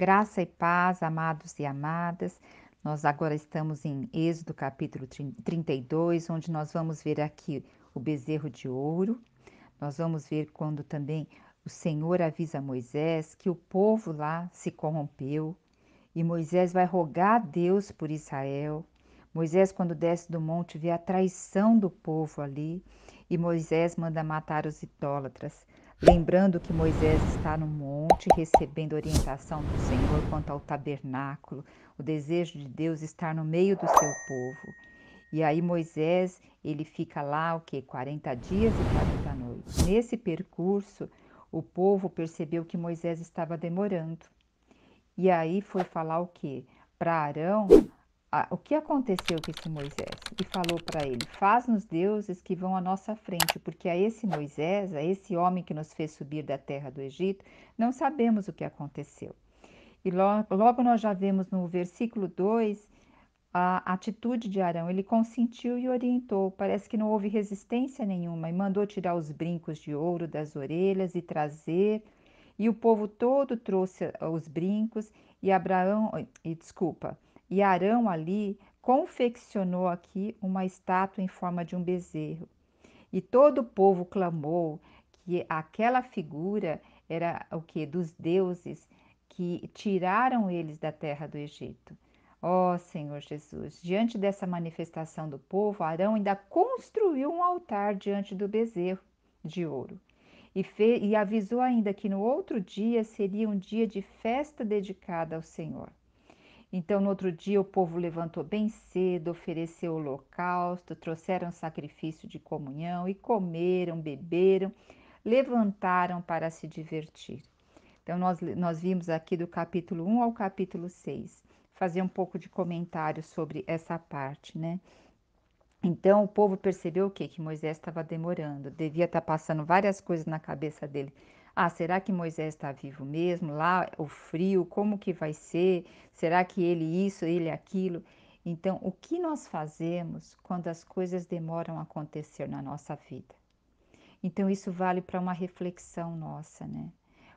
Graça e paz, amados e amadas. Nós agora estamos em Êxodo capítulo 32, onde nós vamos ver aqui o bezerro de ouro. Nós vamos ver quando também o Senhor avisa Moisés que o povo lá se corrompeu e Moisés vai rogar a Deus por Israel. Moisés, quando desce do monte, vê a traição do povo ali e Moisés manda matar os idólatras. Lembrando que Moisés está no monte recebendo orientação do Senhor quanto ao tabernáculo, o desejo de Deus estar no meio do seu povo. E aí Moisés, ele fica lá o quê? 40 dias e 40 noites. Nesse percurso, o povo percebeu que Moisés estava demorando. E aí foi falar o quê? Para Arão, o que aconteceu com esse Moisés? E falou para ele: faz-nos deuses que vão à nossa frente, porque a esse Moisés, a esse homem que nos fez subir da terra do Egito, não sabemos o que aconteceu. E logo nós já vemos no versículo 2 a atitude de Arão. Ele consentiu e orientou. Parece que não houve resistência nenhuma e mandou tirar os brincos de ouro das orelhas e trazer. E o povo todo trouxe os brincos e e Arão ali confeccionou aqui uma estátua em forma de um bezerro. E todo o povo clamou que aquela figura era o que? Dos deuses que tiraram eles da terra do Egito. Ó Senhor Jesus, diante dessa manifestação do povo, Arão ainda construiu um altar diante do bezerro de ouro e avisou ainda que no outro dia seria um dia de festa dedicada ao Senhor. Então, no outro dia, o povo levantou bem cedo, ofereceu holocausto, trouxeram sacrifício de comunhão e comeram, beberam, levantaram para se divertir. Então, nós vimos aqui do capítulo 1 ao capítulo 6, fazer um pouco de comentário sobre essa parte, né? Então, o povo percebeu o quê? Que Moisés estava demorando, devia estar passando várias coisas na cabeça dele. Ah, será que Moisés está vivo mesmo? Lá, o frio, como que vai ser? Será que ele isso, ele aquilo? Então, o que nós fazemos quando as coisas demoram a acontecer na nossa vida? Então, isso vale para uma reflexão nossa, né?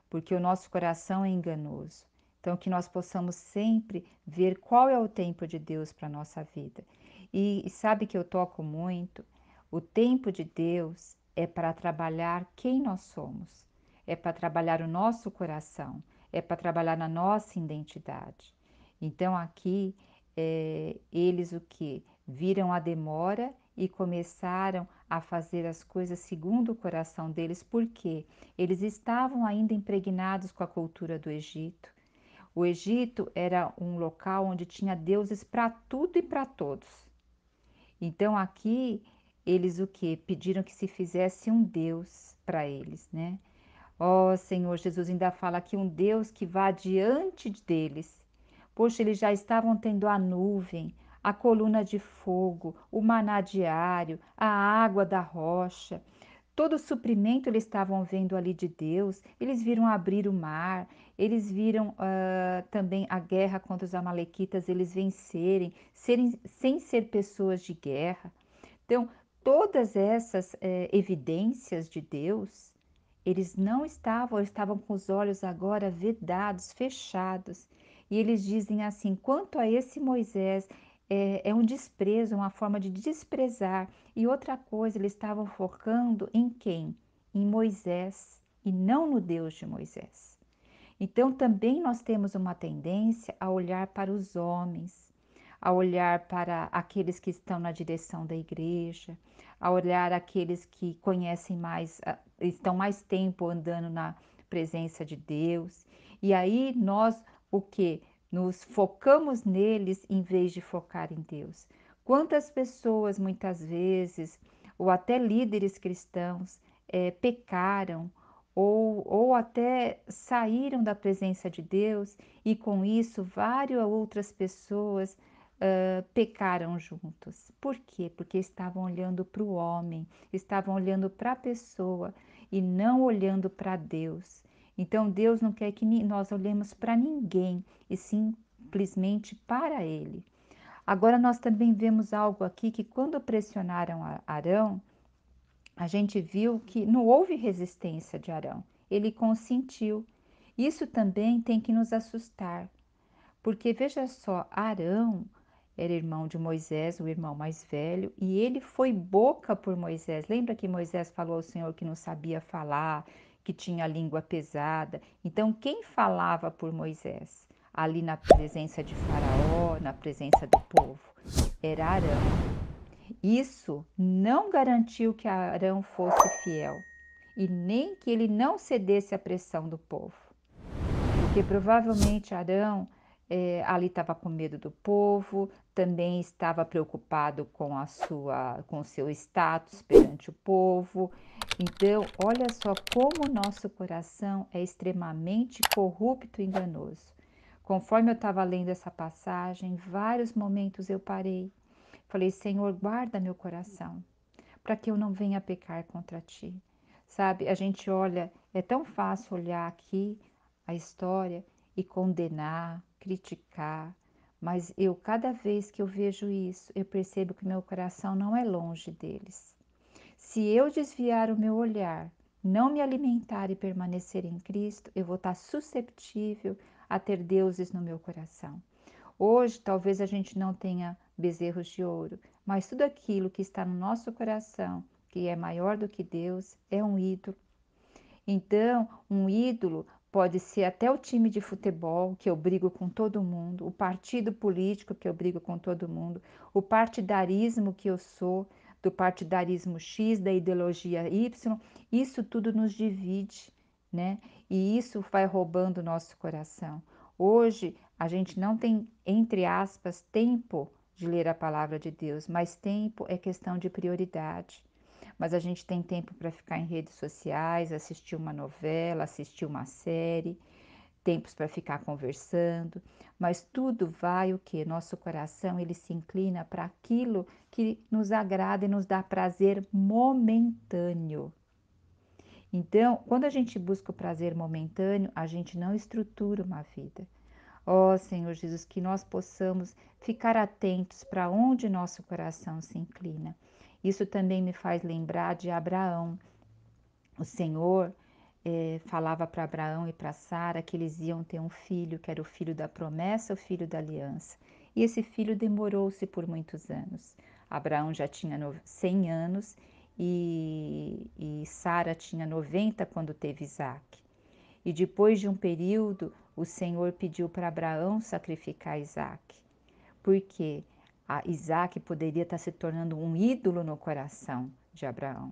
Porque o nosso coração é enganoso. Então, que nós possamos sempre ver qual é o tempo de Deus para a nossa vida. E sabe que eu toco muito? O tempo de Deus é para trabalhar quem nós somos, é para trabalhar o nosso coração, é para trabalhar na nossa identidade. Então, aqui, eles o que? Viram a demora e começaram a fazer as coisas segundo o coração deles, porque eles estavam ainda impregnados com a cultura do Egito. O Egito era um local onde tinha deuses para tudo e para todos. Então aqui eles o que? Pediram que se fizesse um Deus para eles, né? Ó Senhor Jesus, ainda fala aqui um Deus que vá diante deles. Poxa, eles já estavam tendo a nuvem, a coluna de fogo, o maná diário, a água da rocha. Todo o suprimento eles estavam vendo ali de Deus. Eles viram abrir o mar, eles viram também a guerra contra os amalequitas, eles vencerem, sem ser pessoas de guerra. Então, todas essas evidências de Deus, eles não estavam, estavam com os olhos agora vedados, fechados. E eles dizem assim: quanto a esse Moisés, é um desprezo, uma forma de desprezar. E outra coisa, eles estavam focando em quem? Em Moisés e não no Deus de Moisés. Então, também nós temos uma tendência a olhar para os homens, a olhar para aqueles que estão na direção da igreja, a olhar aqueles que conhecem mais, estão mais tempo andando na presença de Deus. E aí nós o que? Nos focamos neles em vez de focar em Deus. Quantas pessoas muitas vezes, ou até líderes cristãos, pecaram ou até saíram da presença de Deus e com isso várias outras pessoas pecaram juntos. Por quê? Porque estavam olhando para o homem, estavam olhando para a pessoa e não olhando para Deus. Então Deus não quer que nós olhemos para ninguém e simplesmente para Ele. Agora nós também vemos algo aqui que quando pressionaram Arão, a gente viu que não houve resistência de Arão, ele consentiu. Isso também tem que nos assustar, porque veja só, Arão era irmão de Moisés, o irmão mais velho, e ele foi boca por Moisés. Lembra que Moisés falou ao Senhor que não sabia falar, que tinha a língua pesada? Então, quem falava por Moisés, ali na presença de Faraó, na presença do povo, era Arão. Isso não garantiu que Arão fosse fiel e nem que ele não cedesse à pressão do povo. Porque provavelmente Arão ali estava com medo do povo, também estava preocupado com o seu status perante o povo. Então, olha só como o nosso coração é extremamente corrupto e enganoso. Conforme eu estava lendo essa passagem, em vários momentos eu parei. Falei, Senhor, guarda meu coração, para que eu não venha pecar contra ti. Sabe, a gente olha, é tão fácil olhar aqui a história e condenar, criticar, mas eu, cada vez que eu vejo isso, eu percebo que meu coração não é longe deles. Se eu desviar o meu olhar, não me alimentar e permanecer em Cristo, eu vou estar susceptível a ter deuses no meu coração. Hoje, talvez a gente não tenha bezerros de ouro, mas tudo aquilo que está no nosso coração, que é maior do que Deus, é um ídolo. Então, um ídolo pode ser até o time de futebol, que eu brigo com todo mundo, o partido político, que eu brigo com todo mundo, o partidarismo que eu sou, do partidarismo X, da ideologia Y, isso tudo nos divide, né? E isso vai roubando o nosso coração. Hoje, a gente não tem, entre aspas, tempo de ler a palavra de Deus, mas tempo é questão de prioridade. Mas a gente tem tempo para ficar em redes sociais, assistir uma novela, assistir uma série, tempos para ficar conversando, mas tudo vai o que? Nosso coração ele se inclina para aquilo que nos agrada e nos dá prazer momentâneo. Então, quando a gente busca o prazer momentâneo, a gente não estrutura uma vida. Ó Senhor Jesus, que nós possamos ficar atentos para onde nosso coração se inclina. Isso também me faz lembrar de Abraão. O Senhor falava para Abraão e para Sara que eles iam ter um filho, que era o filho da promessa, o filho da aliança. E esse filho demorou-se por muitos anos. Abraão já tinha 100 anos e Sara tinha 90 quando teve Isaac. E depois de um período, o Senhor pediu para Abraão sacrificar Isaac, porque Isaac poderia estar se tornando um ídolo no coração de Abraão.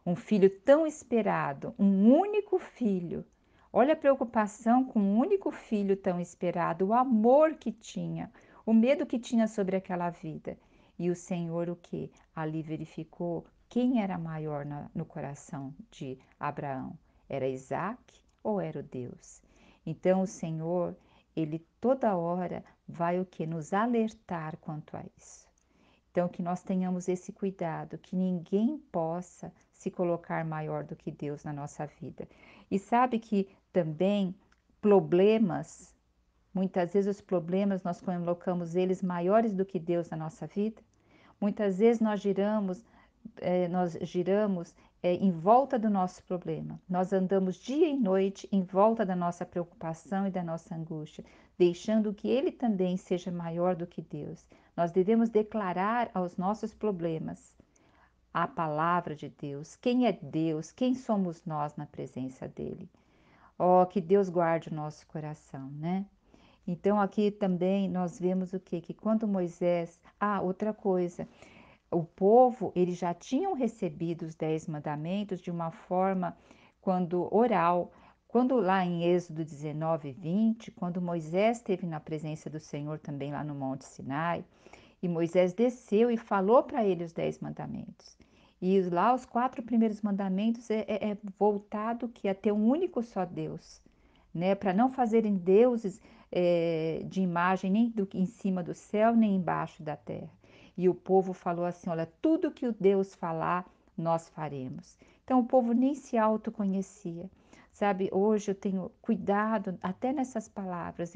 Um filho tão esperado, um único filho. Olha a preocupação com um único filho tão esperado, o amor que tinha, o medo que tinha sobre aquela vida. E o Senhor o que? Ali verificou quem era maior no coração de Abraão. Era Isaac ou era o Deus? Então o Senhor, ele toda hora vai o que? Nos alertar quanto a isso. Então, que nós tenhamos esse cuidado, que ninguém possa se colocar maior do que Deus na nossa vida. E sabe que também problemas, muitas vezes os problemas nós colocamos eles maiores do que Deus na nossa vida. Muitas vezes nós giramos em volta do nosso problema. Nós andamos dia e noite em volta da nossa preocupação e da nossa angústia, deixando que ele também seja maior do que Deus. Nós devemos declarar aos nossos problemas a palavra de Deus. Quem é Deus? Quem somos nós na presença dele? Oh, que Deus guarde o nosso coração, né? Então aqui também nós vemos o quê? Que quando Moisés... Ah, outra coisa. O povo, eles já tinham recebido os 10 mandamentos de uma forma quando oral. Quando lá em Êxodo 19, 20, quando Moisés esteve na presença do Senhor também lá no Monte Sinai, e Moisés desceu e falou para ele os 10 mandamentos. E lá os 4 primeiros mandamentos é voltado que a ter um único só Deus, né? Para não fazerem deuses de imagem nem em cima do céu, nem embaixo da terra. E o povo falou assim: olha, tudo que o Deus falar, nós faremos. Então o povo nem se autoconhecia. Sabe, hoje eu tenho cuidado até nessas palavras.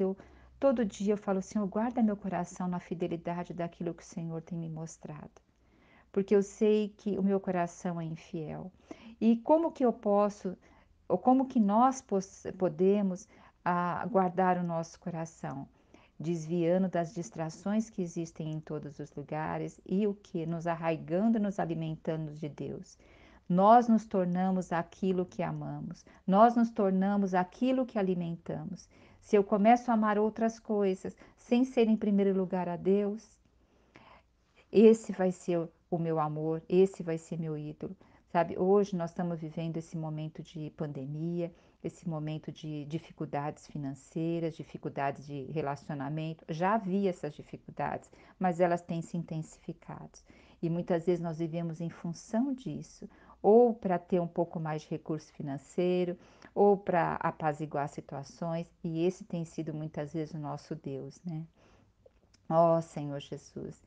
Todo dia eu falo, Senhor, guarda meu coração na fidelidade daquilo que o Senhor tem me mostrado. Porque eu sei que o meu coração é infiel. E como que eu posso, ou como que nós podemos a guardar o nosso coração, desviando das distrações que existem em todos os lugares e o que? Nos arraigando, nos alimentando de Deus. Nós nos tornamos aquilo que amamos, nós nos tornamos aquilo que alimentamos. Se eu começo a amar outras coisas sem ser em primeiro lugar a Deus, esse vai ser o meu amor, esse vai ser meu ídolo, sabe? Hoje nós estamos vivendo esse momento de pandemia, esse momento de dificuldades financeiras, dificuldades de relacionamento. Já havia essas dificuldades, mas elas têm se intensificado. E muitas vezes nós vivemos em função disso, ou para ter um pouco mais de recurso financeiro, ou para apaziguar situações, e esse tem sido muitas vezes o nosso Deus, né? Ó Senhor Jesus.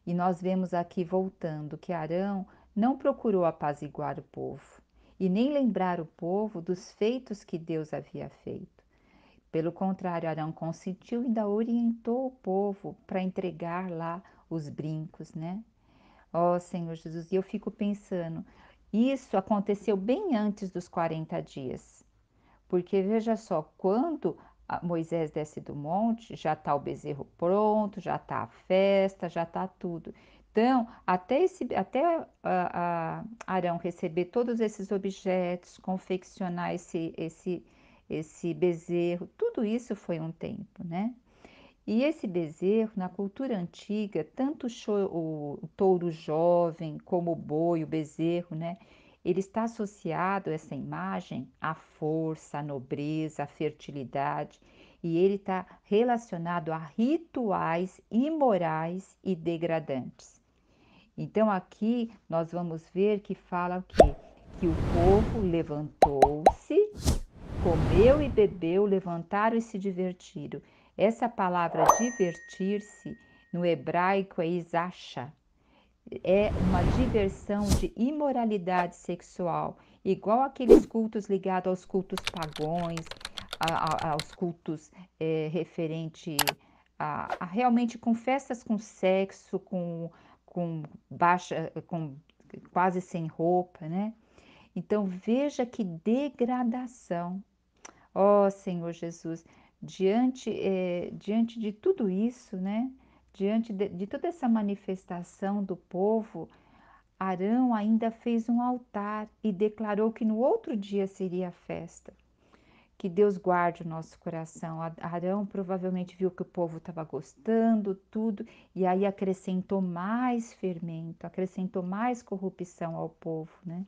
E nós vemos aqui voltando que Arão não procurou apaziguar o povo e nem lembrar o povo dos feitos que Deus havia feito. Pelo contrário, Arão consentiu e ainda orientou o povo para entregar lá os brincos, né? Ó Senhor Jesus, e eu fico pensando, isso aconteceu bem antes dos 40 dias. Porque veja só, quando Moisés desce do monte, já está o bezerro pronto, já está a festa, já está tudo. Então, até Arão receber todos esses objetos, confeccionar esse bezerro, tudo isso foi um tempo, né? E esse bezerro, na cultura antiga, tanto o touro jovem como o boi, o bezerro, né? Ele está associado, essa imagem, à força, à nobreza, à fertilidade, e ele está relacionado a rituais imorais e degradantes. Então aqui nós vamos ver que fala o quê? Que o povo levantou-se, comeu e bebeu, levantaram e se divertiram. Essa palavra divertir-se no hebraico é isacha, é uma diversão de imoralidade sexual, igual aqueles cultos ligados aos cultos pagões, aos cultos referente a realmente com festas com sexo, com baixa, com quase sem roupa, né? Então veja que degradação. Ó Senhor Jesus, diante de tudo isso, né? Diante de toda essa manifestação do povo, Arão ainda fez um altar e declarou que no outro dia seria festa. Que Deus guarde o nosso coração. Arão provavelmente viu que o povo estava gostando, tudo, e aí acrescentou mais fermento, acrescentou mais corrupção ao povo, né?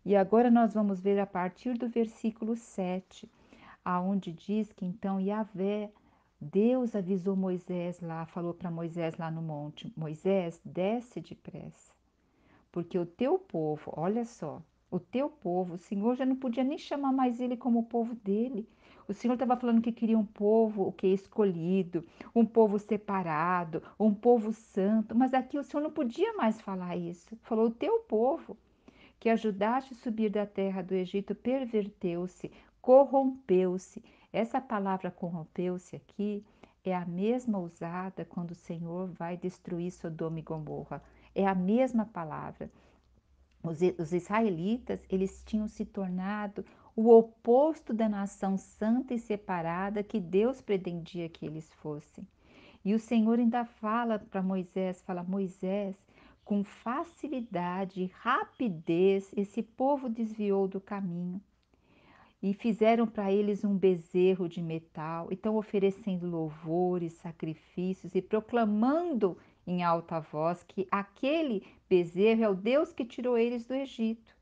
E agora nós vamos ver a partir do versículo 7, aonde diz que então Yahvé, Deus avisou Moisés lá, falou para Moisés lá no monte: Moisés, desce depressa, porque o teu povo, olha só, o teu povo, o Senhor já não podia nem chamar mais ele como o povo dele. O Senhor estava falando que queria um povo, o que é escolhido, um povo separado, um povo santo, mas aqui o Senhor não podia mais falar isso. Falou o teu povo que ajudaste a subir da terra do Egito, perverteu-se, corrompeu-se. Essa palavra corrompeu-se aqui é a mesma usada quando o Senhor vai destruir Sodoma e Gomorra. É a mesma palavra. Os israelitas, eles tinham se tornado o oposto da nação santa e separada que Deus pretendia que eles fossem. E o Senhor ainda fala para Moisés, fala, Moisés, com facilidade e rapidez, esse povo desviou do caminho e fizeram para eles um bezerro de metal, e estão oferecendo louvores, sacrifícios e proclamando em alta voz que aquele bezerro é o Deus que tirou eles do Egito.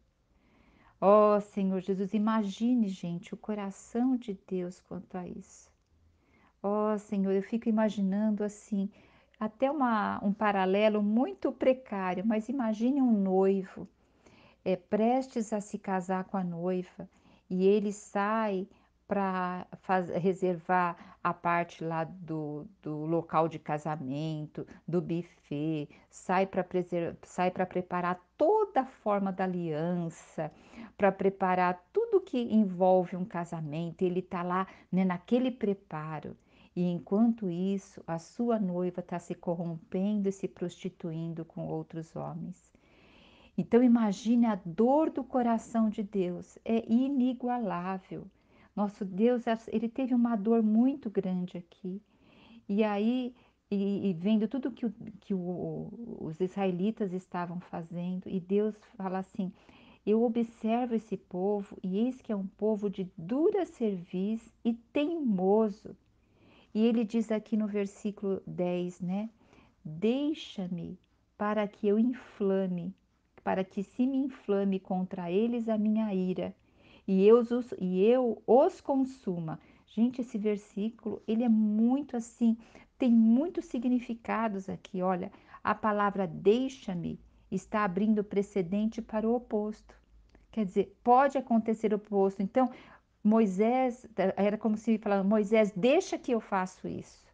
Ó Senhor Jesus, imagine, gente, o coração de Deus quanto a isso. Ó Senhor, eu fico imaginando assim, até um paralelo muito precário, mas imagine um noivo prestes a se casar com a noiva e ele sai para reservar a parte lá do local de casamento, do buffet, sai para preparar toda a forma da aliança, para preparar tudo que envolve um casamento. Ele está lá, né, naquele preparo. E enquanto isso, a sua noiva está se corrompendo e se prostituindo com outros homens. Então imagine a dor do coração de Deus, é inigualável. Nosso Deus, ele teve uma dor muito grande aqui. E aí, e vendo tudo os israelitas estavam fazendo, e Deus fala assim: eu observo esse povo, e eis que é um povo de dura cerviz e teimoso. E ele diz aqui no versículo 10, né? Deixa-me para que eu inflame, para que se me inflame contra eles a minha ira, e eu os consuma. Gente, esse versículo, ele é muito assim, tem muitos significados aqui. Olha, a palavra deixa-me está abrindo precedente para o oposto. Quer dizer, pode acontecer o oposto. Então, Moisés, era como se falando, Moisés, deixa que eu faço isso.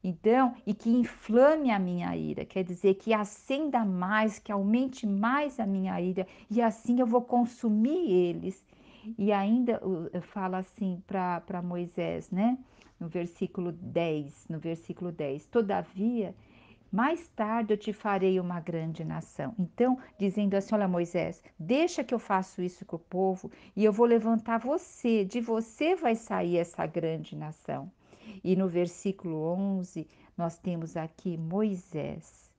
Então, e que inflame a minha ira, quer dizer que acenda mais, que aumente mais a minha ira, e assim eu vou consumir eles. E ainda fala assim para Moisés, né? No versículo 10, todavia, mais tarde eu te farei uma grande nação. Então, dizendo assim: olha, Moisés, deixa que eu faço isso com o povo e eu vou levantar você, de você vai sair essa grande nação. E no versículo 11, nós temos aqui Moisés.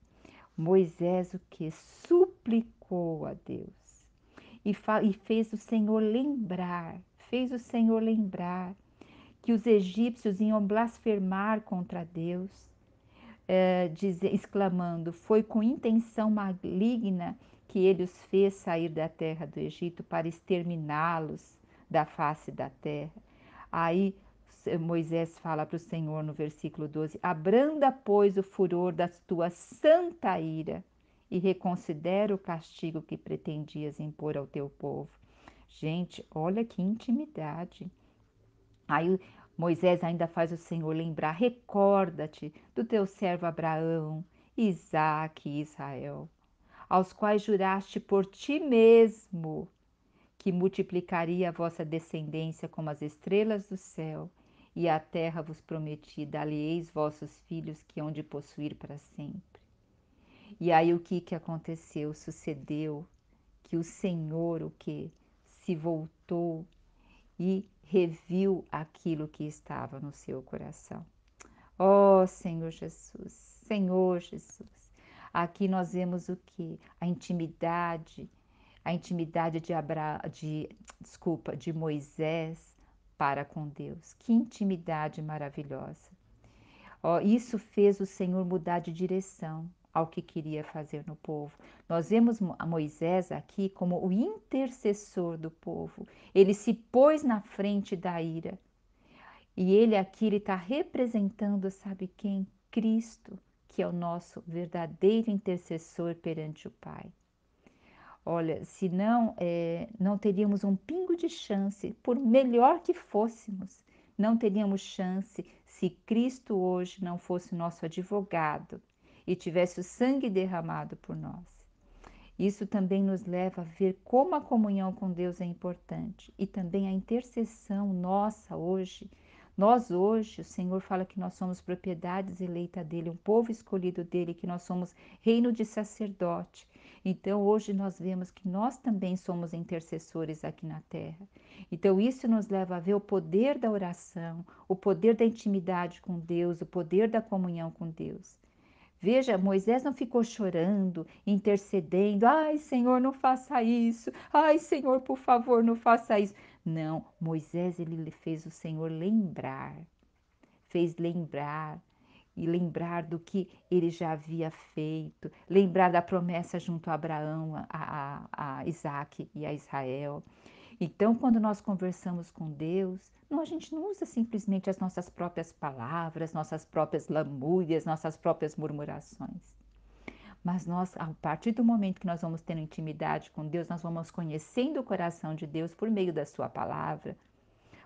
Moisés o que? Suplicou a Deus e fez o Senhor lembrar que os egípcios iam blasfemar contra Deus, exclamando: foi com intenção maligna que ele os fez sair da terra do Egito para exterminá-los da face da terra. Aí Moisés fala para o Senhor no versículo 12: abranda, pois, o furor da tua santa ira e reconsidera o castigo que pretendias impor ao teu povo. Gente, olha que intimidade. Aí Moisés ainda faz o Senhor lembrar: recorda-te do teu servo Abraão, Isaque e Israel, aos quais juraste por ti mesmo que multiplicaria a vossa descendência como as estrelas do céu, e a terra vos prometi, dá-lhe-eis vossos filhos que hão de possuir para sempre. E aí o que aconteceu? Sucedeu que o Senhor o que se voltou e reviu aquilo que estava no seu coração. Ó Senhor Jesus, Senhor Jesus. Aqui nós vemos o que? A intimidade de Moisés para com Deus. Que intimidade maravilhosa. Ó, isso fez o Senhor mudar de direção ao que queria fazer no povo. Nós vemos a Moisés aqui como o intercessor do povo. Ele se pôs na frente da ira. E ele aqui está representando, sabe quem? Cristo, que é o nosso verdadeiro intercessor perante o Pai. Olha, senão não teríamos um pingo de chance, por melhor que fôssemos, não teríamos chance se Cristo hoje não fosse nosso advogado e tivesse o sangue derramado por nós. Isso também nos leva a ver como a comunhão com Deus é importante e também a intercessão nossa hoje. Nós hoje, o Senhor fala que nós somos propriedades eleitas dele, um povo escolhido dele, que nós somos reino de sacerdote. Então hoje nós vemos que nós também somos intercessores aqui na terra. Então isso nos leva a ver o poder da oração, o poder da intimidade com Deus, o poder da comunhão com Deus. Veja, Moisés não ficou chorando, intercedendo. Ai, Senhor, não faça isso. Ai, Senhor, por favor, não faça isso. Não, Moisés, ele fez o Senhor lembrar. Fez lembrar e lembrar do que ele já havia feito. Lembrar da promessa junto a Abraão, a Isaac e a Israel. Então, quando nós conversamos com Deus, não, a gente não usa simplesmente as nossas próprias palavras, nossas próprias lamúrias, nossas próprias murmurações. Mas nós, a partir do momento que nós vamos tendo intimidade com Deus, nós vamos conhecendo o coração de Deus por meio da sua palavra,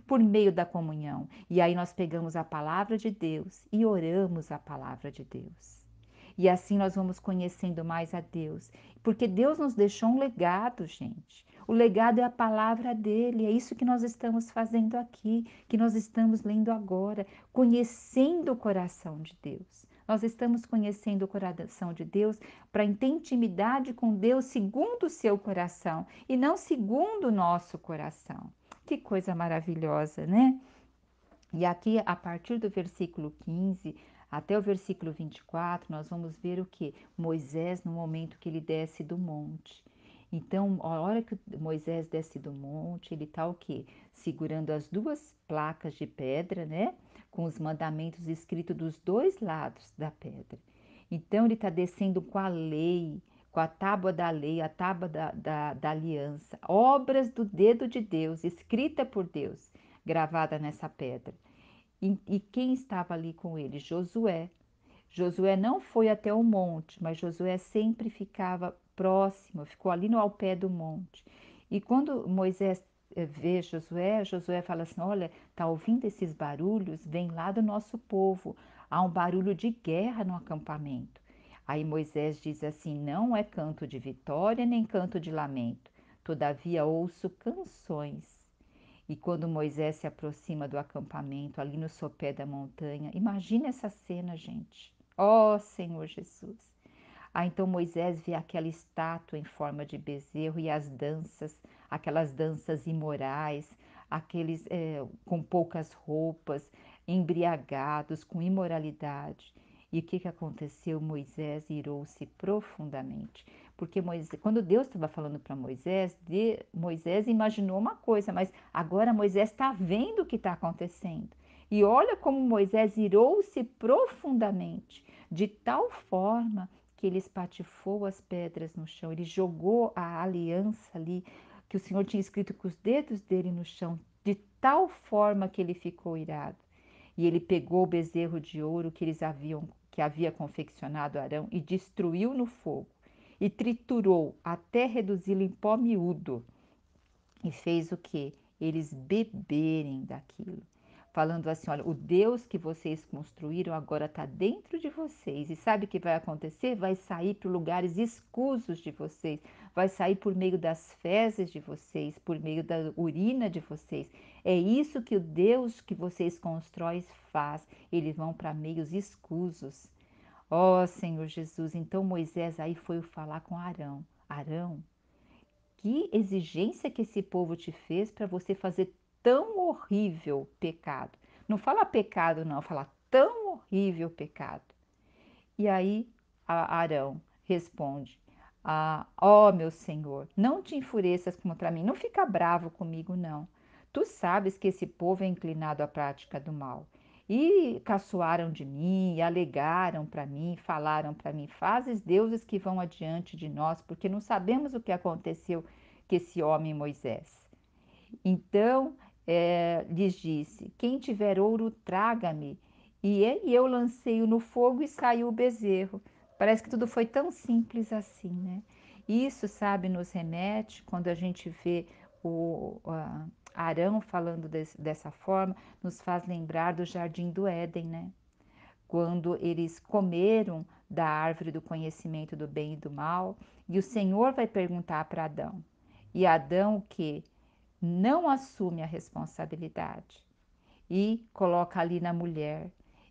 por meio da comunhão. E aí nós pegamos a palavra de Deus e oramos a palavra de Deus. E assim nós vamos conhecendo mais a Deus. Porque Deus nos deixou um legado, gente. O legado é a palavra dele. É isso que nós estamos fazendo aqui, que nós estamos lendo agora, conhecendo o coração de Deus. Nós estamos conhecendo o coração de Deus para ter intimidade com Deus segundo o seu coração e não segundo o nosso coração. Que coisa maravilhosa, né? E aqui, a partir do versículo 15 até o versículo 24, nós vamos ver o que? Moisés, no momento que ele desce do monte. Então, a hora que Moisés desce do monte, ele está o quê? Segurando as duas placas de pedra, né? Com os mandamentos escritos dos dois lados da pedra. Então, ele está descendo com a lei, com a tábua da lei, a tábua da aliança, obras do dedo de Deus, escrita por Deus, gravada nessa pedra. E quem estava ali com ele? Josué. Josué não foi até o monte, mas Josué sempre ficava próximo, ficou ali no ao pé do monte. E quando Moisés vê Josué, Josué fala assim: Olha, tá ouvindo esses barulhos? Vem lá do nosso povo. Há um barulho de guerra no acampamento. Aí Moisés diz assim: Não é canto de vitória nem canto de lamento. Todavia ouço canções. E quando Moisés se aproxima do acampamento, ali no sopé da montanha, imagina essa cena, gente. Ó Senhor Jesus! Ah, então Moisés vê aquela estátua em forma de bezerro e as danças, aquelas danças imorais, aqueles com poucas roupas, embriagados, com imoralidade. E o que que aconteceu? Moisés irou-se profundamente. Porque Moisés, quando Deus estava falando para Moisés, Moisés imaginou uma coisa, mas agora Moisés está vendo o que está acontecendo. E olha como Moisés irou-se profundamente, de tal forma que ele espatifou as pedras no chão, ele jogou a aliança ali, que o Senhor tinha escrito com os dedos dele no chão, de tal forma que ele ficou irado. E ele pegou o bezerro de ouro que havia confeccionado Arão e destruiu no fogo, e triturou até reduzi-lo em pó miúdo, e fez o quê? Eles beberem daquilo. Falando assim: olha, o Deus que vocês construíram agora está dentro de vocês. E sabe o que vai acontecer? Vai sair para lugares escusos de vocês, vai sair por meio das fezes de vocês, por meio da urina de vocês. É isso que o Deus que vocês constroem faz. Eles vão para meios escusos. Ó Senhor Jesus, então Moisés aí foi falar com Arão. Arão, que exigência que esse povo te fez para você fazer tão horrível pecado? Não fala pecado, não, fala tão horrível pecado. E aí Arão responde: ó meu senhor, não te enfureças contra mim, não fica bravo comigo, não. Tu sabes que esse povo é inclinado à prática do mal. E caçoaram de mim, e alegaram para mim, falaram para mim: fazes deuses que vão adiante de nós, porque não sabemos o que aconteceu com esse homem Moisés. Então lhes disse: Quem tiver ouro, traga-me. E eu lancei-o no fogo e saiu o bezerro. Parece que tudo foi tão simples assim, né? Isso, sabe, nos remete, quando a gente vê o Arão falando dessa forma, nos faz lembrar do jardim do Éden, né? Quando eles comeram da árvore do conhecimento do bem e do mal, e o Senhor vai perguntar para Adão. E Adão o quê? Não assume a responsabilidade e coloca ali na mulher.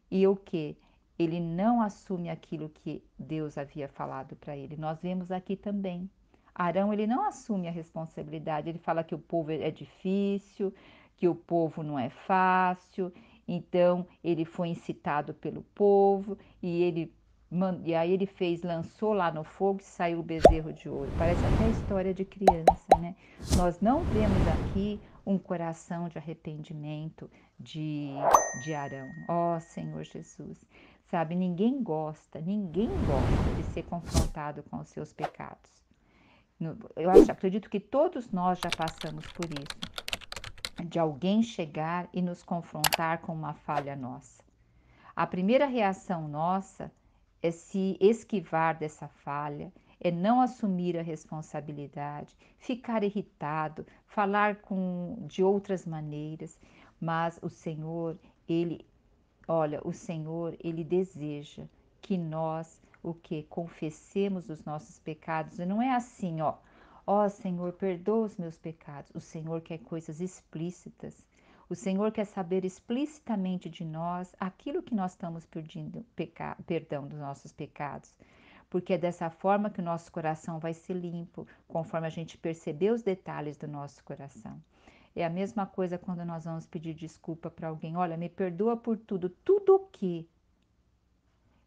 E o que? Ele não assume aquilo que Deus havia falado para ele. Nós vemos aqui também. Arão, ele não assume a responsabilidade. Ele fala que o povo é difícil, que o povo não é fácil. Então, ele foi incitado pelo povo e aí ele lançou lá no fogo e saiu o bezerro de ouro. Parece até história de criança, né? Nós não vemos aqui um coração de arrependimento de Arão. Ó Senhor Jesus, sabe, ninguém gosta de ser confrontado com os seus pecados. Acredito que todos nós já passamos por isso, de alguém chegar e nos confrontar com uma falha nossa. A primeira reação nossa é se esquivar dessa falha, é não assumir a responsabilidade, ficar irritado, falar de outras maneiras, mas o Senhor, o Senhor, ele deseja que nós o que confessemos os nossos pecados, e não é assim, ó Senhor, perdoa os meus pecados. O Senhor quer coisas explícitas. O Senhor quer saber explicitamente de nós aquilo que nós estamos pedindo, perdão dos nossos pecados. Porque é dessa forma que o nosso coração vai ser limpo, conforme a gente perceber os detalhes do nosso coração. É a mesma coisa quando nós vamos pedir desculpa para alguém. Olha, me perdoa por tudo. Tudo o quê?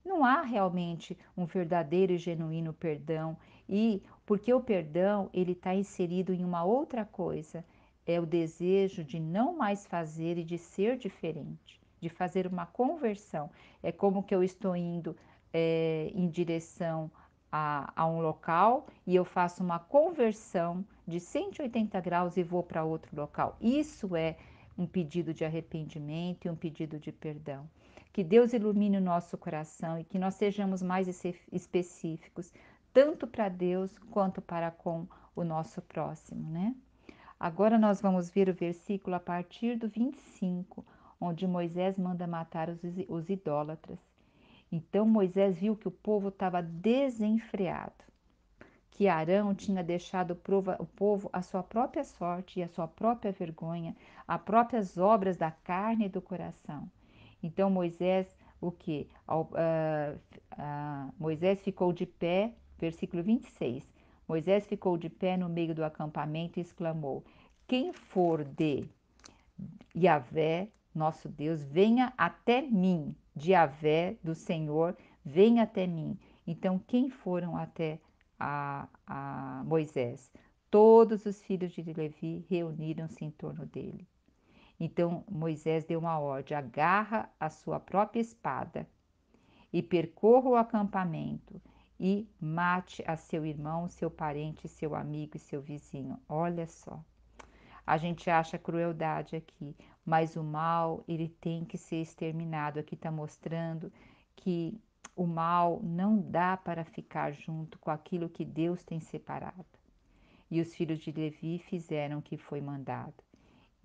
Não há realmente um verdadeiro e genuíno perdão, e porque o perdão ele está inserido em uma outra coisa, é o desejo de não mais fazer e de ser diferente, de fazer uma conversão. É como que eu estou indo em direção a um local e eu faço uma conversão de 180 graus e vou para outro local. Isso é um pedido de arrependimento e um pedido de perdão. Que Deus ilumine o nosso coração e que nós sejamos mais específicos, tanto para Deus quanto para com o nosso próximo, né? Agora nós vamos ver o versículo a partir do 25, onde Moisés manda matar os idólatras. Então Moisés viu que o povo estava desenfreado, que Arão tinha deixado o povo à sua própria sorte e à sua própria vergonha, às próprias obras da carne e do coração. Então Moisés, o que? Moisés ficou de pé, versículo 26. Moisés ficou de pé no meio do acampamento e exclamou: Quem for de Yahvé, nosso Deus, venha até mim. De Yahvé, do Senhor, venha até mim. Então, quem foram até a Moisés? Todos os filhos de Levi reuniram-se em torno dele. Então Moisés deu uma ordem: agarra a sua própria espada e percorra o acampamento e mate a seu irmão, seu parente, seu amigo e seu vizinho. Olha só, a gente acha crueldade aqui, mas o mal ele tem que ser exterminado. Aqui está mostrando que o mal não dá para ficar junto com aquilo que Deus tem separado. E os filhos de Levi fizeram o que foi mandado.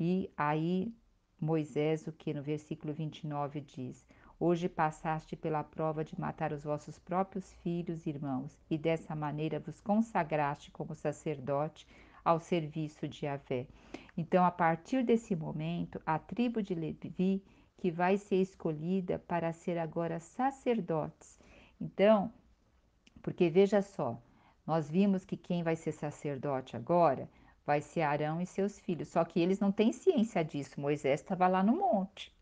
E aí Moisés, o que no versículo 29 diz: Hoje passaste pela prova de matar os vossos próprios filhos e irmãos, e dessa maneira vos consagraste como sacerdote ao serviço de Yahvé. Então, a partir desse momento, a tribo de Levi, que vai ser escolhida para ser agora sacerdotes. Então, porque veja só, nós vimos que quem vai ser sacerdote agora vai ser Arão e seus filhos, só que eles não têm ciência disso. Moisés estava lá no monte.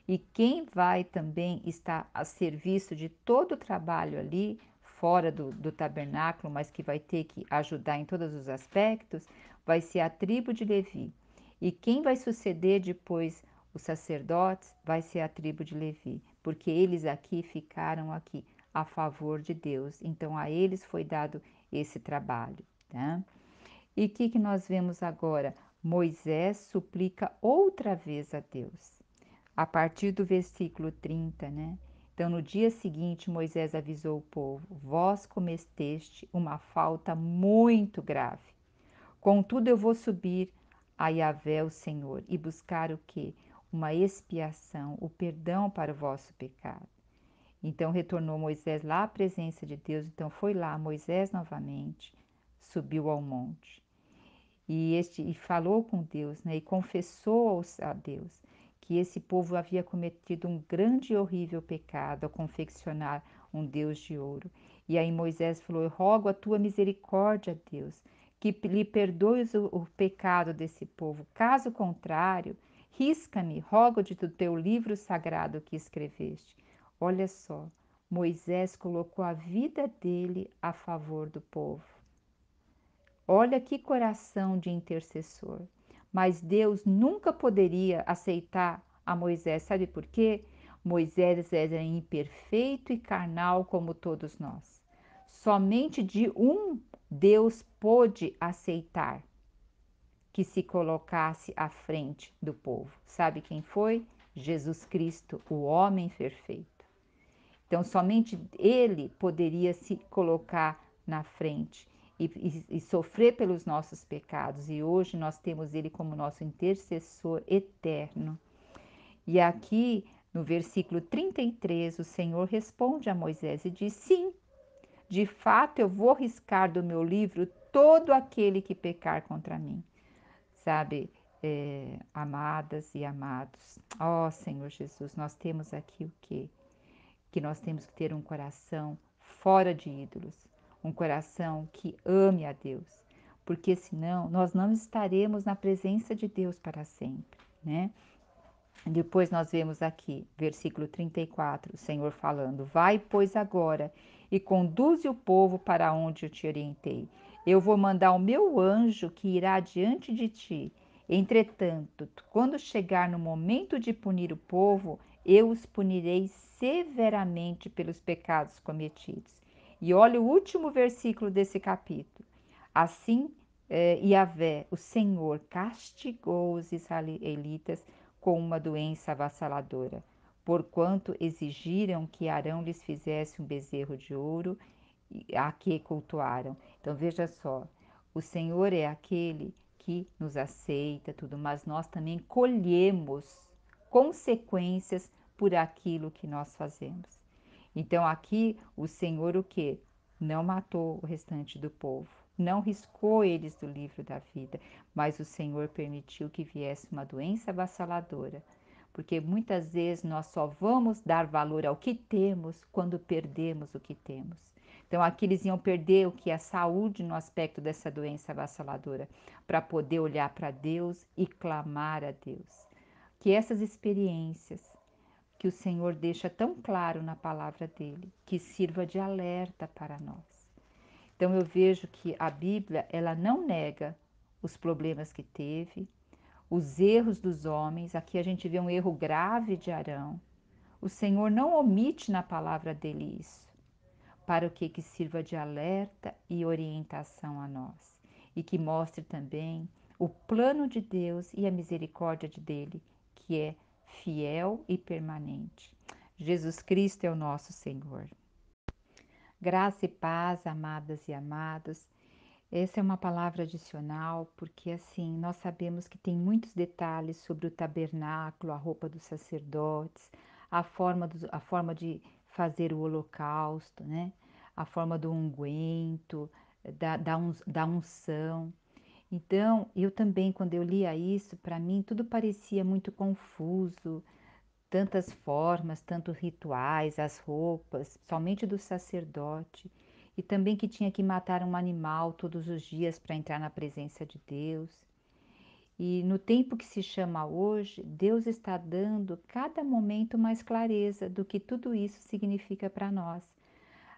E quem vai também estar a serviço de todo o trabalho ali, fora do tabernáculo, mas que vai ter que ajudar em todos os aspectos, vai ser a tribo de Levi. E quem vai suceder depois os sacerdotes vai ser a tribo de Levi, porque eles aqui ficaram aqui a favor de Deus. Então a eles foi dado esse trabalho, tá? E o que nós vemos agora? Moisés suplica outra vez a Deus a partir do versículo 30, né? Então, no dia seguinte, Moisés avisou o povo: Vós cometeste uma falta muito grave. Contudo, eu vou subir a Yahvé, o Senhor, e buscar o quê? Uma expiação, o perdão para o vosso pecado. Então, retornou Moisés lá à presença de Deus. Então, foi lá Moisés novamente, subiu ao monte e falou com Deus, né? E confessou a Deus que esse povo havia cometido um grande e horrível pecado ao confeccionar um Deus de ouro. E aí Moisés falou: Eu rogo a tua misericórdia, Deus, que lhe perdoes o pecado desse povo. Caso contrário, risca-me, rogo-te do teu livro sagrado que escreveste. Olha só, Moisés colocou a vida dele a favor do povo. Olha que coração de intercessor. Mas Deus nunca poderia aceitar a Moisés. Sabe por quê? Moisés era imperfeito e carnal como todos nós. Somente de um Deus pôde aceitar que se colocasse à frente do povo. Sabe quem foi? Jesus Cristo, o homem perfeito. Então, somente ele poderia se colocar na frente e sofrer pelos nossos pecados. E hoje nós temos ele como nosso intercessor eterno. E aqui no versículo 33, o Senhor responde a Moisés e diz: Sim, de fato eu vou riscar do meu livro todo aquele que pecar contra mim. Sabe, amadas e amados, ó Senhor Jesus, nós temos aqui o quê? Que nós temos que ter um coração fora de ídolos, um coração que ame a Deus, porque senão nós não estaremos na presença de Deus para sempre, né? Depois nós vemos aqui, versículo 34, o Senhor falando: Vai, pois, agora e conduze o povo para onde eu te orientei. Eu vou mandar o meu anjo que irá diante de ti. Entretanto, quando chegar no momento de punir o povo, eu os punirei severamente pelos pecados cometidos. E olha o último versículo desse capítulo. Assim, Yahvé, o Senhor, castigou os israelitas com uma doença avassaladora, porquanto exigiram que Arão lhes fizesse um bezerro de ouro a que cultuaram. Então veja só, o Senhor é aquele que nos aceita, tudo, mas nós também colhemos consequências por aquilo que nós fazemos. Então aqui o Senhor o quê? Não matou o restante do povo, não riscou eles do livro da vida, mas o Senhor permitiu que viesse uma doença avassaladora, porque muitas vezes nós só vamos dar valor ao que temos quando perdemos o que temos. Então aqui eles iam perder o que é a saúde no aspecto dessa doença avassaladora, para poder olhar para Deus e clamar a Deus. Que essas experiências que o Senhor deixa tão claro na palavra dele, que sirva de alerta para nós. Então eu vejo que a Bíblia, ela não nega os problemas que teve, os erros dos homens. Aqui a gente vê um erro grave de Arão. O Senhor não omite na palavra dele isso, para o que que sirva de alerta e orientação a nós, e que mostre também o plano de Deus e a misericórdia dele, que é fiel e permanente. Jesus Cristo é o nosso Senhor. Graça e paz, amadas e amados. Essa é uma palavra adicional, porque assim, nós sabemos que tem muitos detalhes sobre o tabernáculo, a roupa dos sacerdotes, a forma de fazer o holocausto, né? A forma do unguento, da unção. Então, eu também, quando eu lia isso, para mim tudo parecia muito confuso, tantas formas, tantos rituais, as roupas, somente do sacerdote, e também que tinha que matar um animal todos os dias para entrar na presença de Deus. E no tempo que se chama hoje, Deus está dando cada momento mais clareza do que tudo isso significa para nós.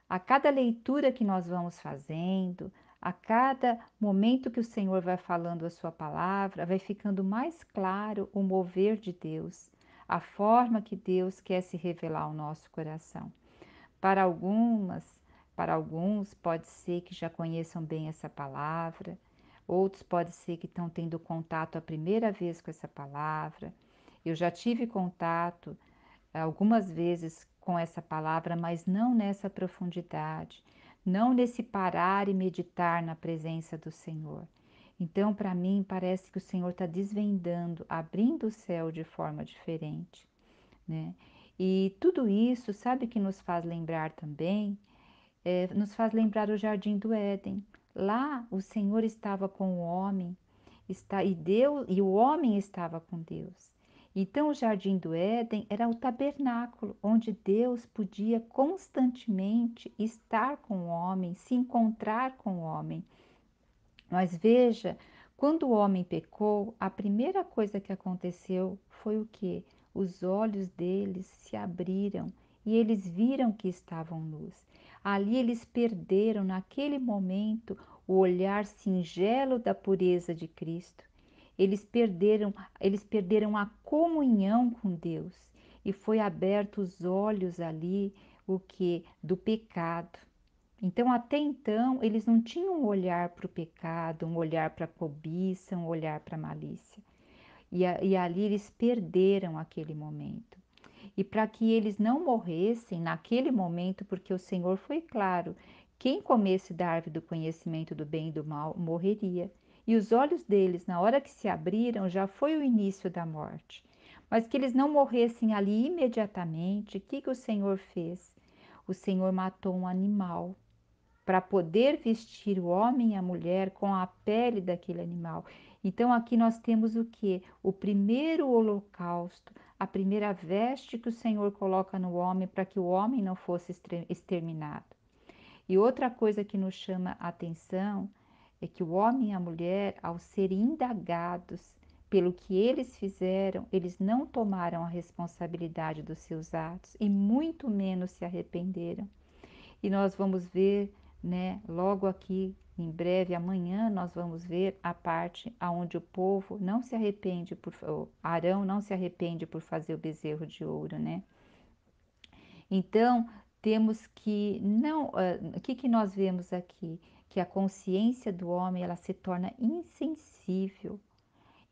A cada leitura que nós vamos fazendo, a cada momento que o Senhor vai falando a sua palavra, vai ficando mais claro o mover de Deus, a forma que Deus quer se revelar ao nosso coração. Para algumas, para alguns pode ser que já conheçam bem essa palavra, outros pode ser que estão tendo contato a primeira vez com essa palavra. Eu já tive contato algumas vezes com essa palavra, mas não nessa profundidade, não nesse parar e meditar na presença do Senhor. Então, para mim, parece que o Senhor está desvendando, abrindo o céu de forma diferente, né? E tudo isso, sabe que nos faz lembrar também? Nos faz lembrar o Jardim do Éden. Lá o Senhor estava com o homem, e o homem estava com Deus. Então o Jardim do Éden era o tabernáculo onde Deus podia constantemente estar com o homem, se encontrar com o homem. Mas veja, quando o homem pecou, a primeira coisa que aconteceu foi o quê? Os olhos deles se abriram e eles viram que estavam nus. Ali eles perderam, naquele momento, o olhar singelo da pureza de Cristo. Eles perderam a comunhão com Deus e foi aberto os olhos ali, o que? Do pecado. Então, até então, eles não tinham um olhar para o pecado, um olhar para a cobiça, um olhar para a malícia. E ali eles perderam aquele momento. E para que eles não morressem naquele momento, porque o Senhor foi claro, quem comesse da árvore do conhecimento do bem e do mal morreria. E os olhos deles, na hora que se abriram, já foi o início da morte. Mas que eles não morressem ali imediatamente, o que que o Senhor fez? O Senhor matou um animal para poder vestir o homem e a mulher com a pele daquele animal. Então aqui nós temos o que? O primeiro holocausto, a primeira veste que o Senhor coloca no homem para que o homem não fosse exterminado. E outra coisa que nos chama a atenção é que o homem e a mulher, ao serem indagados pelo que eles fizeram, eles não tomaram a responsabilidade dos seus atos e muito menos se arrependeram. E nós vamos ver, né, logo aqui em breve, amanhã, nós vamos ver a parte aonde o povo não se arrepende Arão não se arrepende por fazer o bezerro de ouro, né? Então, temos que não, o que que nós vemos aqui? Que a consciência do homem, ela se torna insensível,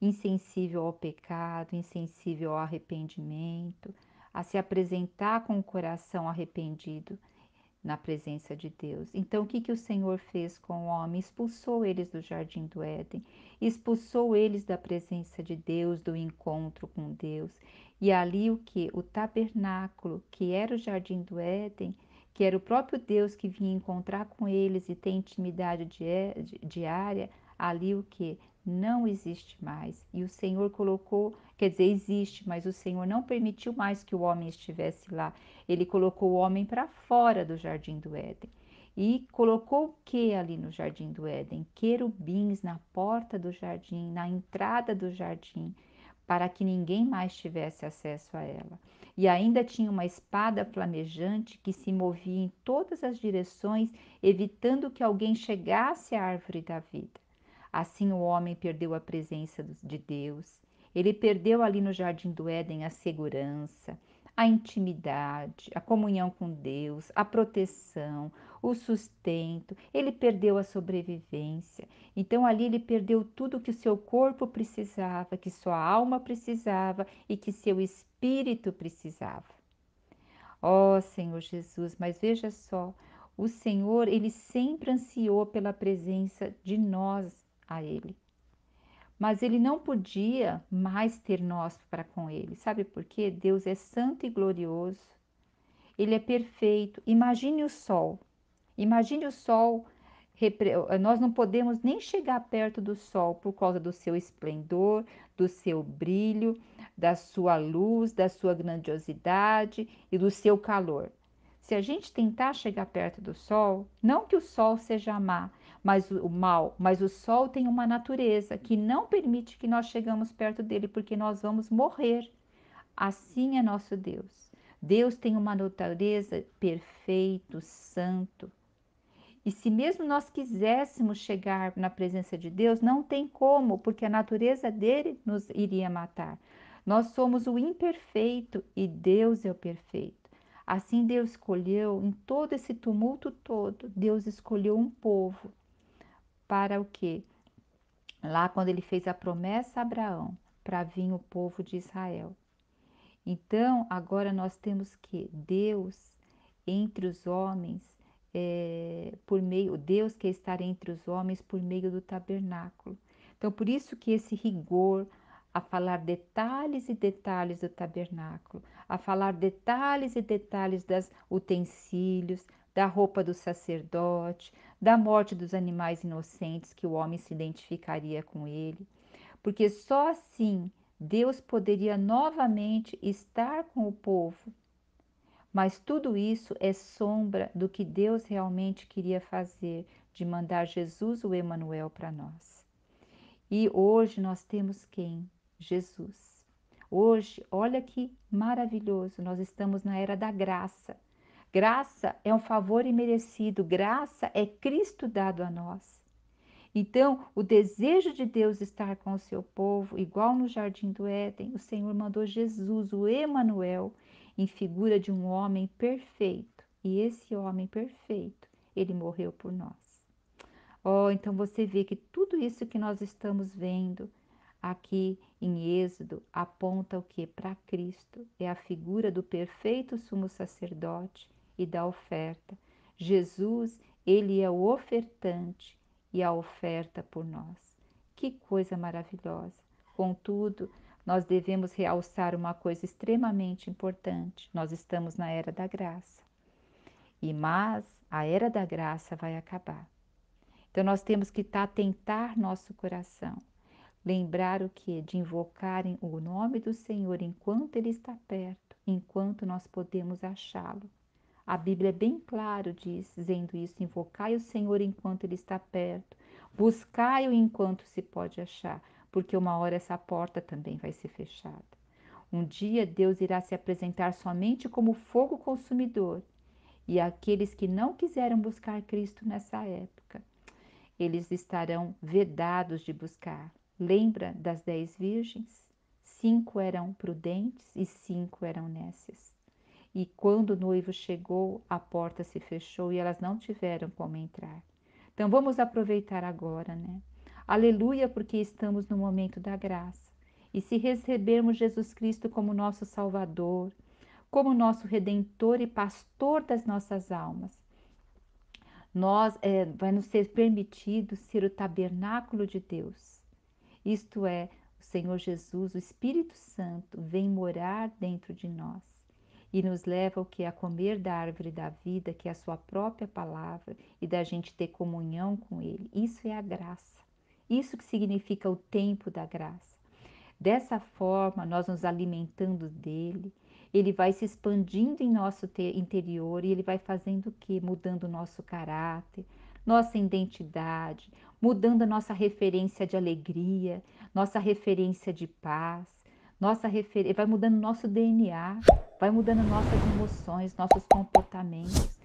insensível ao pecado, insensível ao arrependimento, a se apresentar com o coração arrependido na presença de Deus. Então, o que que o Senhor fez com o homem? Expulsou eles do jardim do Éden, expulsou eles da presença de Deus, do encontro com Deus. E ali o que? O tabernáculo, que era o jardim do Éden, que era o próprio Deus que vinha encontrar com eles e ter intimidade diária, ali o que? Não existe mais. E o Senhor colocou, quer dizer, existe, mas o Senhor não permitiu mais que o homem estivesse lá. Ele colocou o homem para fora do jardim do Éden. E colocou o que ali no jardim do Éden? Querubins na porta do jardim, na entrada do jardim, para que ninguém mais tivesse acesso a ela. E ainda tinha uma espada flamejante que se movia em todas as direções, evitando que alguém chegasse à árvore da vida. Assim o homem perdeu a presença de Deus. Ele perdeu ali no jardim do Éden a segurança, a intimidade, a comunhão com Deus, a proteção, o sustento. Ele perdeu a sobrevivência. Então ali ele perdeu tudo que o seu corpo precisava, que sua alma precisava e que seu espírito precisava. Ó Senhor Jesus, mas veja só, o Senhor, ele sempre ansiou pela presença de nós a ele. Mas ele não podia mais ter nós para com ele. Sabe por quê? Deus é santo e glorioso. Ele é perfeito. Imagine o sol. Imagine o sol. Nós não podemos nem chegar perto do sol por causa do seu esplendor, do seu brilho, da sua luz, da sua grandiosidade e do seu calor. Se a gente tentar chegar perto do sol, não que o sol seja má, mas o mal, mas o sol tem uma natureza que não permite que nós chegamos perto dele, porque nós vamos morrer. Assim é nosso Deus. Deus tem uma natureza perfeito, santo. E se mesmo nós quiséssemos chegar na presença de Deus, não tem como, porque a natureza dele nos iria matar. Nós somos o imperfeito e Deus é o perfeito. Assim Deus escolheu, em todo esse tumulto todo, Deus escolheu um povo para o quê? Lá quando ele fez a promessa a Abraão, para vir o povo de Israel. Então, agora nós temos que Deus entre os homens, por meio, Deus quer estar entre os homens por meio do tabernáculo. Então, por isso que esse rigor a falar detalhes e detalhes do tabernáculo, a falar detalhes e detalhes das utensílios, da roupa do sacerdote, da morte dos animais inocentes que o homem se identificaria com ele, porque só assim Deus poderia novamente estar com o povo. Mas tudo isso é sombra do que Deus realmente queria fazer, de mandar Jesus, o Emanuel, para nós. E hoje nós temos quem? Jesus. Hoje, olha que maravilhoso, nós estamos na era da graça. Graça é um favor imerecido, graça é Cristo dado a nós. Então, o desejo de Deus estar com o seu povo, igual no jardim do Éden, o Senhor mandou Jesus, o Emanuel, em figura de um homem perfeito. E esse homem perfeito, ele morreu por nós. Oh, então você vê que tudo isso que nós estamos vendo aqui em Êxodo aponta o que? Para Cristo. É a figura do perfeito sumo sacerdote e da oferta. Jesus, ele é o ofertante e a oferta por nós. Que coisa maravilhosa! Contudo, nós devemos realçar uma coisa extremamente importante. Nós estamos na era da graça. Mas a era da graça vai acabar. Então nós temos que atentar nosso coração. Lembrar o que? De invocarem o nome do Senhor enquanto Ele está perto, enquanto nós podemos achá-lo. A Bíblia é bem claro dizendo isso, invocai o Senhor enquanto Ele está perto. Buscai-o enquanto se pode achar, porque uma hora essa porta também vai ser fechada. Um dia Deus irá se apresentar somente como fogo consumidor, e aqueles que não quiseram buscar Cristo nessa época, eles estarão vedados de buscar. Lembra das 10 virgens? 5 eram prudentes e 5 eram nécias. E quando o noivo chegou, a porta se fechou e elas não tiveram como entrar. Então vamos aproveitar agora, né? Aleluia, porque estamos no momento da graça. E se recebermos Jesus Cristo como nosso Salvador, como nosso Redentor e Pastor das nossas almas, vai nos ser permitido ser o tabernáculo de Deus. Isto é, o Senhor Jesus, o Espírito Santo, vem morar dentro de nós e nos leva o que? A comer da árvore da vida, que é a sua própria palavra, e da gente ter comunhão com Ele. Isso é a graça. Isso que significa o tempo da graça. Dessa forma, nós nos alimentando dele, ele vai se expandindo em nosso interior e ele vai fazendo o quê? Mudando o nosso caráter, nossa identidade, mudando a nossa referência de alegria, nossa referência de paz, vai mudando nosso DNA, vai mudando nossas emoções, nossos comportamentos.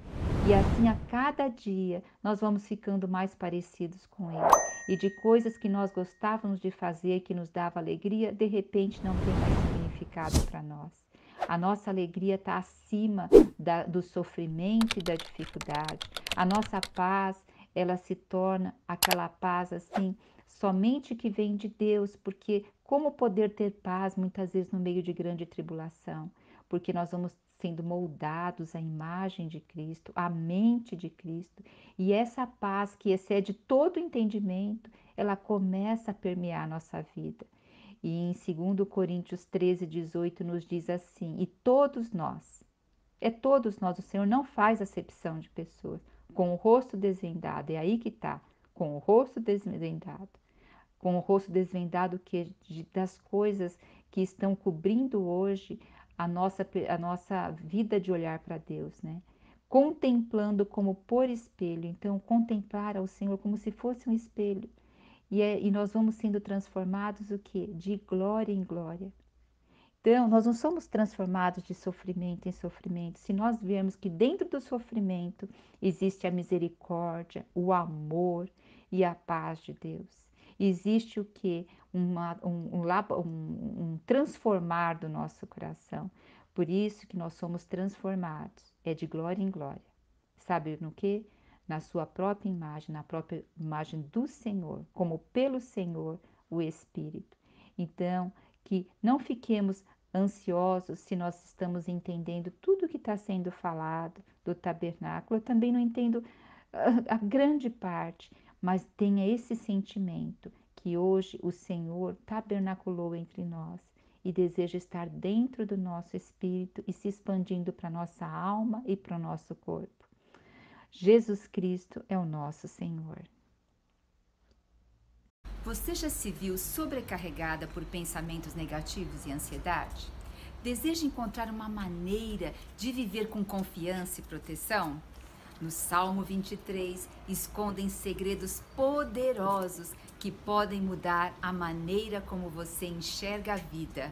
E assim, a cada dia, nós vamos ficando mais parecidos com Ele. E de coisas que nós gostávamos de fazer, que nos dava alegria, de repente não tem mais significado para nós. A nossa alegria está acima do sofrimento e da dificuldade. A nossa paz, ela se torna aquela paz assim, somente que vem de Deus, porque como poder ter paz muitas vezes no meio de grande tribulação? Porque nós vamos sendo moldados à imagem de Cristo, à mente de Cristo, e essa paz que excede todo entendimento, ela começa a permear a nossa vida. E em 2 Coríntios 13:18 nos diz assim: e todos nós, todos nós, o Senhor não faz acepção de pessoas, com o rosto desvendado, é aí que está, com o rosto desvendado. Com o rosto desvendado das coisas que estão cobrindo hoje a nossa vida de olhar para Deus, né? Contemplando como por espelho. Então, contemplar ao Senhor como se fosse um espelho. E nós vamos sendo transformados o quê? De glória em glória. Então, nós não somos transformados de sofrimento em sofrimento. Se nós vermos que dentro do sofrimento existe a misericórdia, o amor e a paz de Deus. Existe o que? Um transformar do nosso coração. Por isso que nós somos transformados. É de glória em glória. Sabe no que? Na sua própria imagem, na própria imagem do Senhor, como pelo Senhor o Espírito. Então, que não fiquemos ansiosos se nós estamos entendendo tudo que está sendo falado do tabernáculo. Eu também não entendo a grande parte, mas tenha esse sentimento que hoje o Senhor tabernaculou entre nós e deseja estar dentro do nosso espírito e se expandindo para a nossa alma e para o nosso corpo. Jesus Cristo é o nosso Senhor. Você já se viu sobrecarregada por pensamentos negativos e ansiedade? Deseja encontrar uma maneira de viver com confiança e proteção? No Salmo 23, escondem segredos poderosos que podem mudar a maneira como você enxerga a vida.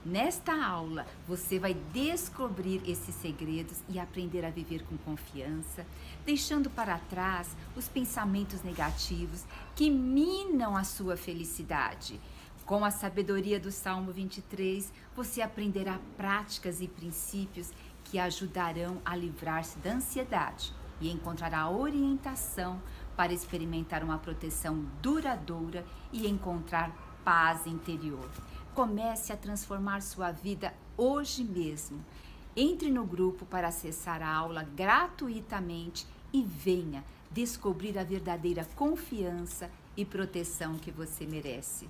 Nesta aula, você vai descobrir esses segredos e aprender a viver com confiança, deixando para trás os pensamentos negativos que minam a sua felicidade. Com a sabedoria do Salmo 23, você aprenderá práticas e princípios que ajudarão a livrar-se da ansiedade e encontrará orientação para experimentar uma proteção duradoura e encontrar paz interior. Comece a transformar sua vida hoje mesmo. Entre no grupo para acessar a aula gratuitamente e venha descobrir a verdadeira confiança e proteção que você merece.